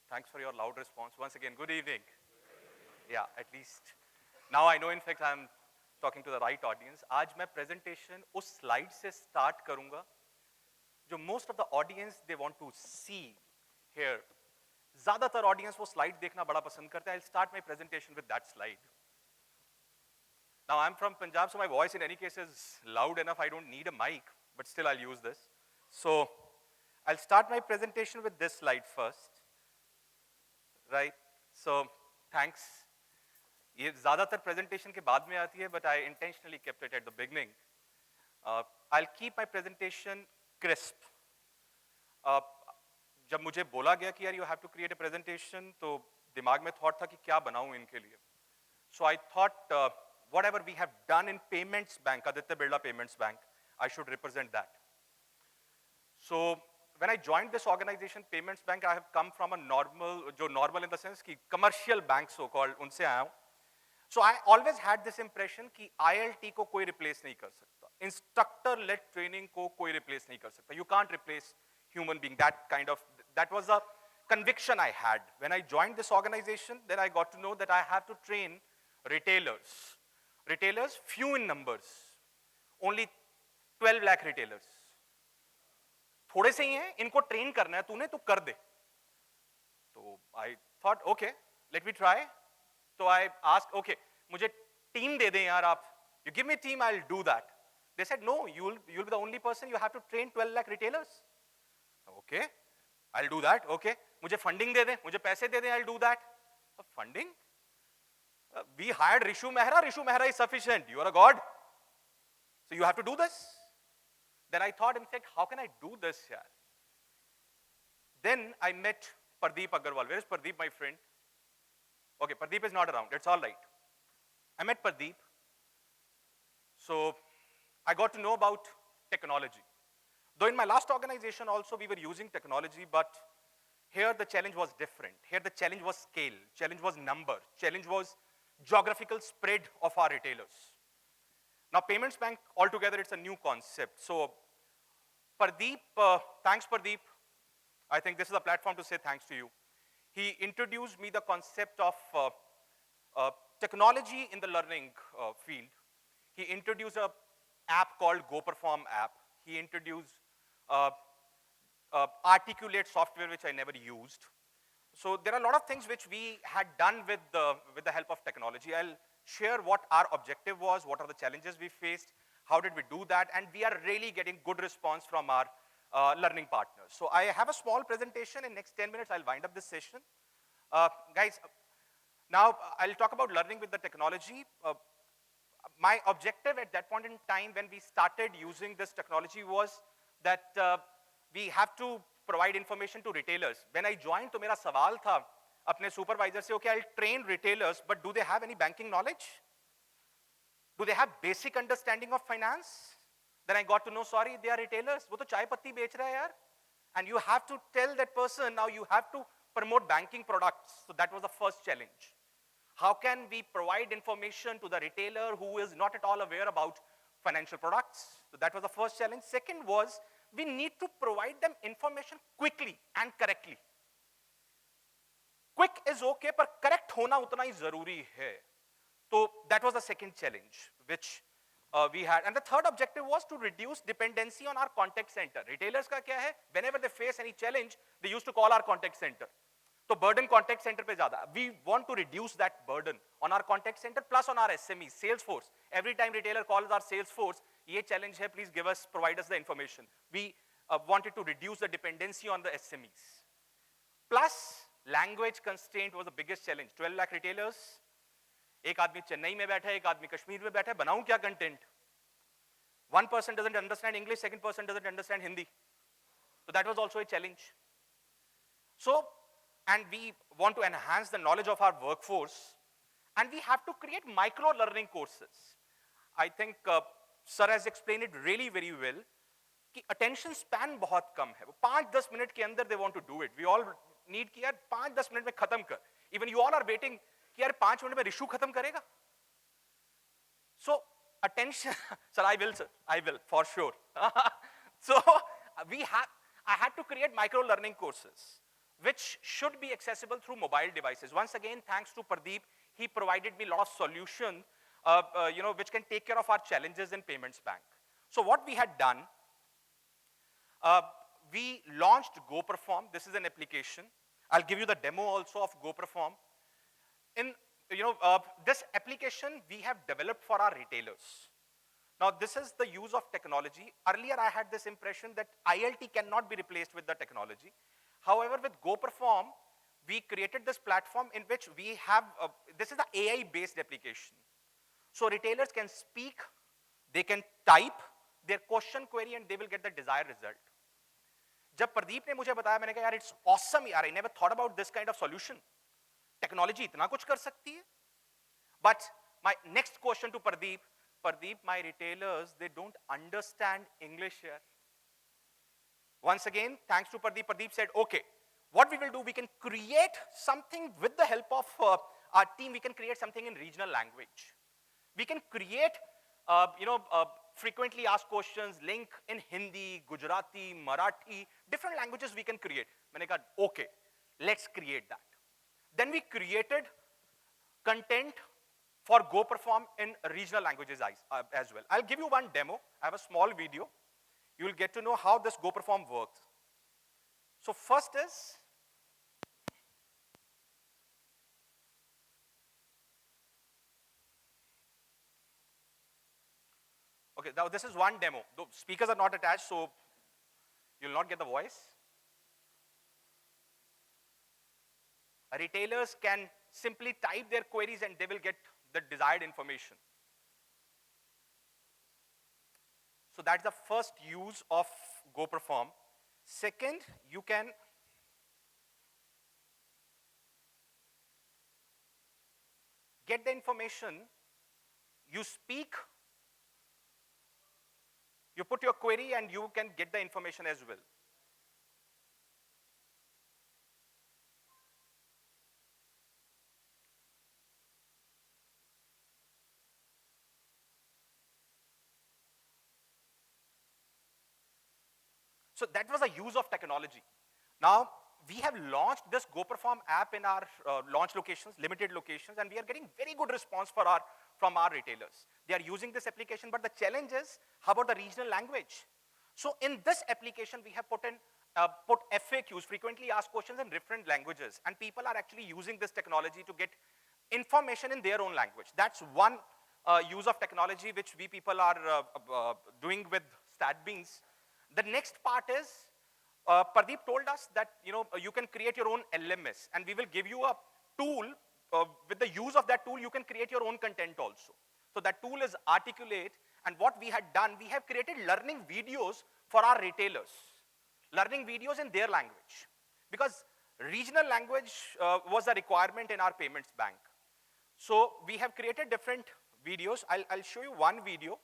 Thanks for your loud response. Once again, good evening. Yeah, at least. Now I know, in fact, I'm talking to the right audience. आज मैं presentation उस slide से start करूँगा जो most of the audience they want to see here. ज़्यादातर audience वो slide देखना बड़ा पसंद करते हैं. I'll start my presentation with that slide. Now I'm from Punjab, so my voice in any case is loud enough. I don't need a mic, but still I'll use this. So I'll start my presentation with this slide first. Right? So thanks. ये ज़्यादातर presentation के बाद में आती है, but I intentionally kept it at the beginning. I'll keep my presentation crisp. जब मुझे बोला गया कि यार you have to create a presentation, तो दिमाग में thought था कि क्या बनाऊं इनके लिए. So I thought whatever we have done in Payments Bank, Aditya Birla Payments Bank, I should represent that. So when I joined this organization, Payments Bank, I have come from a normal in the sense कि commercial bank so called, उनसे आया हूँ. So I always had this impression कि ILT को कोई replace नहीं कर सकता. Instructor-led training को कोई replace नहीं कर सकता. You can't replace human being. That was a conviction I had. When I joined this organization, then I got to know that I have to train retailers. Retailers, few in numbers. Only 12 lakh retailers. थोड़े से ही हैं, इनको train करना है तूने तो कर दे. तो I thought, okay, let me try. So I asked, okay, मुझे team दे दें यार आप. You give me a team, I'll do that. They said, no, you'll be the only person. You have to train 12 lakh retailers. Okay, I'll do that. Okay, मुझे funding दे दें, मुझे पैसे दे दें, I'll do that. Funding? We hired Rishu Mehra. Rishu Mehra is sufficient. You are a god. So you have to do this. Then I thought, in fact, how can I do this here? Then I met Pardeep Agarwal. Where is Pardeep, my friend? Okay, Pardeep is not around. It's all right. I met Pardeep. So I got to know about technology. Though in my last organization also we were using technology, but here the challenge was different. Here the challenge was scale, challenge was number, challenge was geographical spread of our retailers. Now Payments Bank altogether, it's a new concept. So Pardeep, thanks Pardeep. I think this is a platform to say thanks to you. He introduced me the concept of technology in the learning field. He introduced an app called GoPerform app. He introduced Articulate software, which I never used. So there are a lot of things which we had done with the help of technology. I'll share what our objective was, what are the challenges we faced, how did we do that, and we are really getting good response from our learning partners. So I have a small presentation. In next 10 minutes, I'll wind up this session. Guys, now I'll talk about learning with the technology. My objective at that point in time when we started using this technology was that we have to provide information to retailers. When I joined, तो मेरा सवाल था अपने supervisor से, okay, I'll train retailers, but do they have any banking knowledge? Do they have basic understanding of finance? Then I got to know, sorry, they are retailers. वो तो चाय पत्ती बेच रहा है यार. And you have to tell that person, now you have to promote banking products. So that was the first challenge. How can we provide information to the retailer who is not at all aware about financial products? So that was the first challenge. Second was, we need to provide them information quickly and correctly. Quick is okay, but correct होना उतना ही ज़रूरी है. So that was the second challenge which we had. And the third objective was to reduce dependency on our contact center. Retailers का क्या है? Whenever they face any challenge, they used to call our contact center. So burden contact center पे ज़्यादा. We want to reduce that burden on our contact center plus on our SMEs, Salesforce. Every time retailer calls our Salesforce, ये challenge है, please provide us the information. We wanted to reduce the dependency on the SMEs. Plus, language constraint was the biggest challenge. 12 lakh retailers. एक आदमी चेन्नई में बैठा है, एक आदमी कश्मीर में बैठा है, बनाऊं क्या content? One person doesn't understand English, second person doesn't understand Hindi. So that was also a challenge. So, and we want to enhance the knowledge of our workforce, and we have to create micro learning courses. I think sir has explained it really very well कि attention span बहुत कम है. 5-10 minute के अंदर they want to do it. We all need कि यार 5-10 minute में खत्म कर. Even you all are waiting कि यार 5 मिनट में रिशु खत्म करेगा. So attention, sir, I will for sure. So I had to create micro learning courses. which should be accessible through mobile devices. Once again, thanks to Pradeep, he provided me a lot of solutions, which can take care of our challenges in Payments Bank. So what we had done, we launched GoPerform. This is an application. I'll give you the demo also of GoPerform. In this application we have developed for our retailers. Now this is the use of technology. Earlier I had this impression that ILT cannot be replaced with the technology. However, with GoPerform, we created this platform in which we have, this is the AI-based application. So retailers can speak, they can type their question query and they will get the desired result. जब प्रदीप ने मुझे बताया, मैंने कहा यार it's awesome यार, I never thought about this kind of solution. Technology इतना कुछ कर सकती है. But my next question to Pradeep, my retailers, they don't understand English here. Once again, thanks to Pradeep, Pradeep said, okay, what we will do, we can create something with the help of our team, we can create something in regional language. We can create, frequently asked questions, link in Hindi, Gujarati, Marathi, different languages we can create. मैंने कहा, okay, let's create that. Then we created content for GoPerform in regional languages as well. I'll give you one demo. I have a small video. You will get to know how this GoPerform works. So first is, okay, now this is one demo. The speakers are not attached, so you'll not get the voice. Retailers can simply type their queries and they will get the desired information. So that's the first use of GoPerform. Second, you can get the information, you speak, you put your query and you can get the information as well. So that was a use of technology. Now, we have launched this GoPerform app in our launch locations, limited locations, and we are getting very good response from our retailers. They are using this application, but the challenge is, how about the regional language? So in this application, we have put FAQs, frequently asked questions, in different languages, and people are actually using this technology to get information in their own language. That's one use of technology which we people are doing with StatBeans. The next part is, Pradeep told us that you can create your own LMS, and we will give you a tool. With the use of that tool, you can create your own content also. So that tool is Articulate, and what we had done, we have created learning videos for our retailers, learning videos in their language, because regional language was a requirement in our Payments Bank. So we have created different videos. I'll show you one video.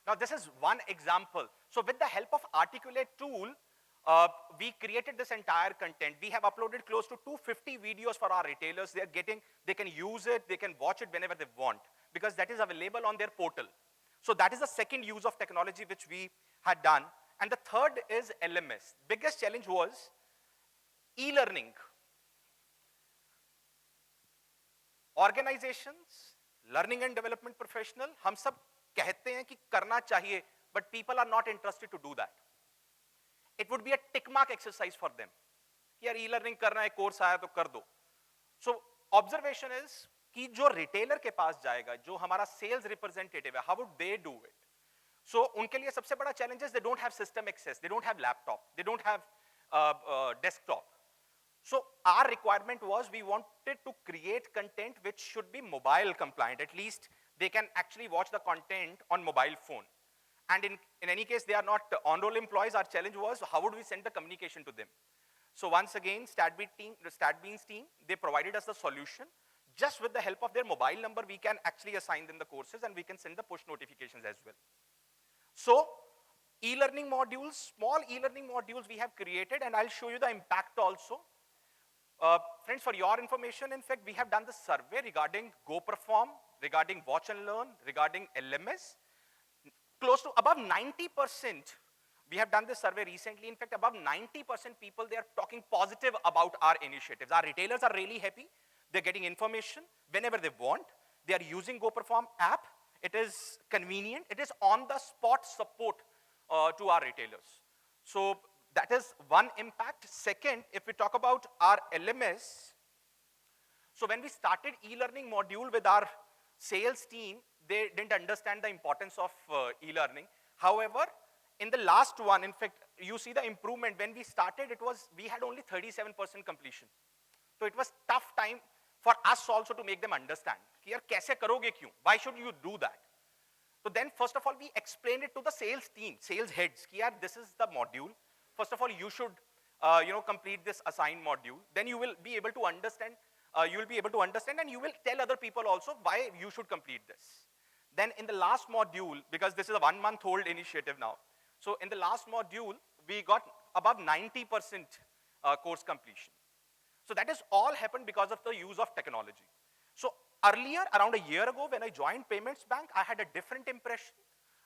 Now this is one example. So with the help of Articulate tool, we created this entire content. We have uploaded close to 250 videos for our retailers. They can use it, they can watch it whenever they want, because that is available on their portal. So that is the second use of technology which we had done. And the third is LMS. Biggest challenge was e-learning. Organizations, learning and development professional, हम सब कहते हैं कि करना चाहिए, but people are not interested to do that. It would be a tick mark exercise for them. यार e-learning करना है, कोर्स आया तो कर दो. So observation is कि जो retailer के पास जाएगा, जो हमारा sales representative है, how would they do it? So उनके लिए सबसे बड़ा challenge is they don't have system access, they don't have laptop, they don't have desktop. So our requirement was we wanted to create content which should be mobile compliant. At least they can actually watch the content on mobile phone. And in any case, they are not on-roll employees. Our challenge was, how would we send the communication to them? So once again, StatBeans team, they provided us the solution. Just with the help of their mobile number, we can actually assign them the courses and we can send the push notifications as well. So e-learning modules, small e-learning modules we have created, and I'll show you the impact also. Friends, for your information, in fact, we have done the survey regarding GoPerform, regarding Watch and Learn, regarding LMS. Close to above 90%, we have done this survey recently. In fact, above 90% people, they are talking positive about our initiatives. Our retailers are really happy. They're getting information whenever they want. They are using GoPerform app. It is convenient. It is on-the-spot support to our retailers. So that is one impact. Second, if we talk about our LMS, so when we started e-learning module with our sales team, they didn't understand the importance of e-learning. However, in the last one, in fact, you see the improvement. When we started, we had only 37% completion. So it was tough time for us also to make them understand. कि यार कैसे करोगे क्यों? Why should you do that? So then, first of all, we explained it to the sales team, sales heads. कि यार, this is the module. First of all, you should, complete this assigned module. Then you will be able to understand. You will be able to understand, and you will tell other people also why you should complete this. Then in the last module, because this is a 1-month-old initiative now, so in the last module, we got above 90% course completion. So that has all happened because of the use of technology. So earlier, around a year ago, when I joined Payments Bank, I had a different impression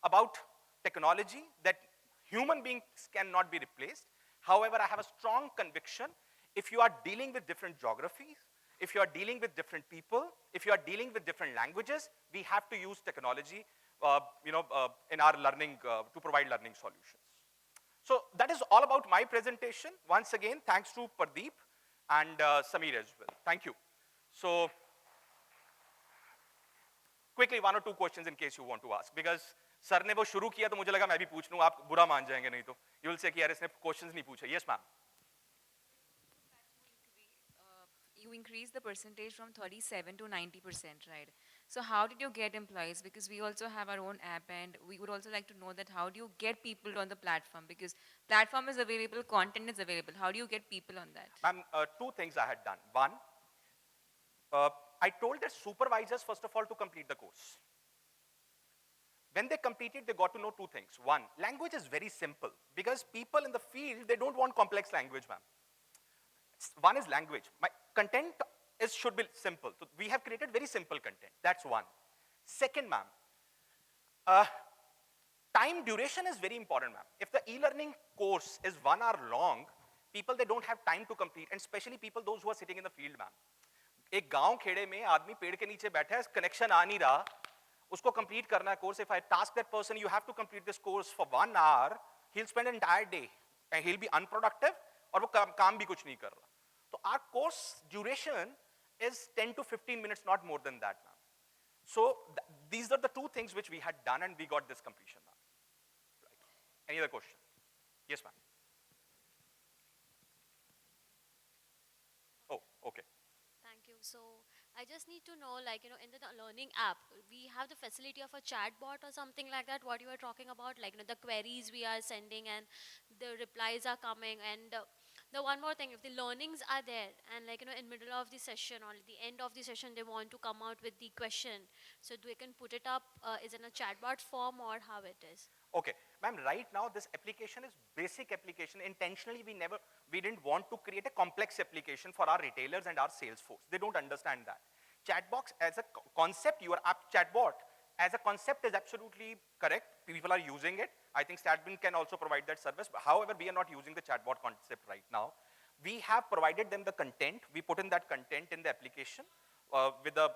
about technology, that human beings cannot be replaced. However, I have a strong conviction, if you are dealing with different geographies, if you are dealing with different people, if you are dealing with different languages, we have to use technology, in our learning, to provide learning solutions. So that is all about my presentation. Once again, thanks to Pradeep and Samir as well. Thank you. So quickly, 1 or 2 questions in case you want to ask, because sir ने वो शुरू किया तो मुझे लगा मैं भी पूछ लूं, आप बुरा मान जाएंगे नहीं तो. You will say कि यार इसने questions नहीं पूछे. Yes, ma'am. You increase the percentage from 37 to 90%, right? So how did you get employees? Because we also have our own app, and we would also like to know that how do you get people on the platform? Because platform is available, content is available. How do you get people on that? Ma'am, 2 things I had done. One, I told their supervisors, first of all, to complete the course. When they completed, they got to know 2 things. One, language is very simple, because people in the field, they don't want complex language, ma'am. One is language. My content should be simple. So we have created very simple content. That's one. Second, ma'am, time duration is very important, ma'am. If the e-learning course is 1 hour long, people, they don't have time to complete, and especially people, those who are sitting in the field, ma'am. एक गांव खेड़े में आदमी पेड़ के नीचे बैठा है, connection आ नहीं रहा, उसको कंप्लीट करना है course. If I task that person, you have to complete this course for 1 hour, he'll spend an entire day and he'll be unproductive, और वो काम भी कुछ नहीं कर रहा. So our course duration is 10 to 15 minutes, not more than that, ma'am. So these are the 2 things which we had done, and we got this completion, ma'am. Right. Any other question? Yes, ma'am. Oh, okay. Thank you. So I just need to know, like, in the learning app, we have the facility of a chatbot or something like that, what you are talking about, like, the queries we are sending and the replies are coming. And the one more thing, if the learnings are there and, like, in middle of the session or at the end of the session, they want to come out with the question, so they can put it up, is in a chatbot form, or how it is? Okay, ma'am, right now this application is basic application. Intentionally, we didn't want to create a complex application for our retailers and our sales force. They don't understand that. Chatbox as a concept, your app chatbot as a concept is absolutely correct. People are using it. I think StatBin can also provide that service. But however, we are not using the chatbot concept right now. We have provided them the content. We put in that content in the application with the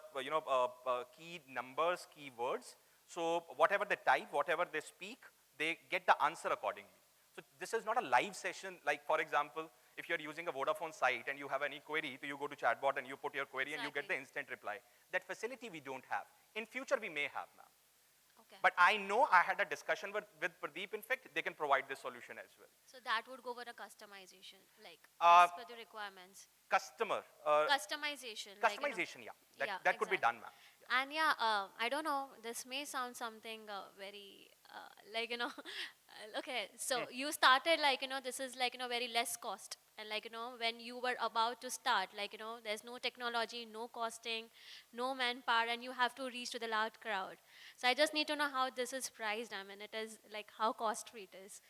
key numbers, keywords. So whatever they type, whatever they speak, they get the answer accordingly. So this is not a live session, like, for example, if you're using a Vodafone site and you have any query, so you go to chatbot and you put your query and you get the instant reply. That facility we don't have. In future, we may have, ma'am. Okay. But I know I had a discussion with Pradeep. In fact, they can provide this solution as well. So that would go for a customization, like, as per the requirements. Customer. Customization. Customization, yeah. That could be done, ma'am. Yeah. And yeah, I don't know, this may sound something very, okay, so you started, this is very less cost. And when you were about to start, there's no technology, no costing, no manpower, and you have to reach to the large crowd. So I just need to know how this is priced. I mean, it is like how costly it is.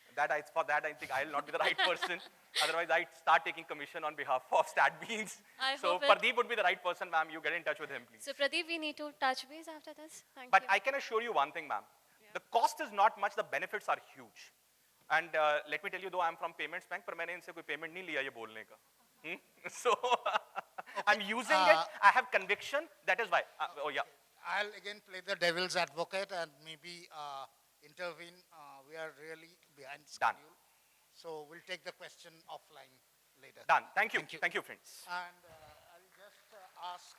For that, I think I'll not be the right person. Otherwise, I'd start taking commission on behalf of StatBeans. I So hope it- Pradeep would be the right person, ma'am. You get in touch with him, please. So Pradeep, we need to touch base after this. Thank But you. I can assure you one thing, ma'am. The cost is not much, the benefits are huge. And let me tell you, though I'm from Payments Bank, but मैंने इनसे कोई payment नहीं लिया ये बोलने का. So I'm using it. I have conviction. That is why. Oh yeah. I'll again play the devil's advocate and maybe intervene. We are really behind Done. schedule. So we'll take the question offline later. Done. Thank you. Thank you. Thank you, friends. And I'll just ask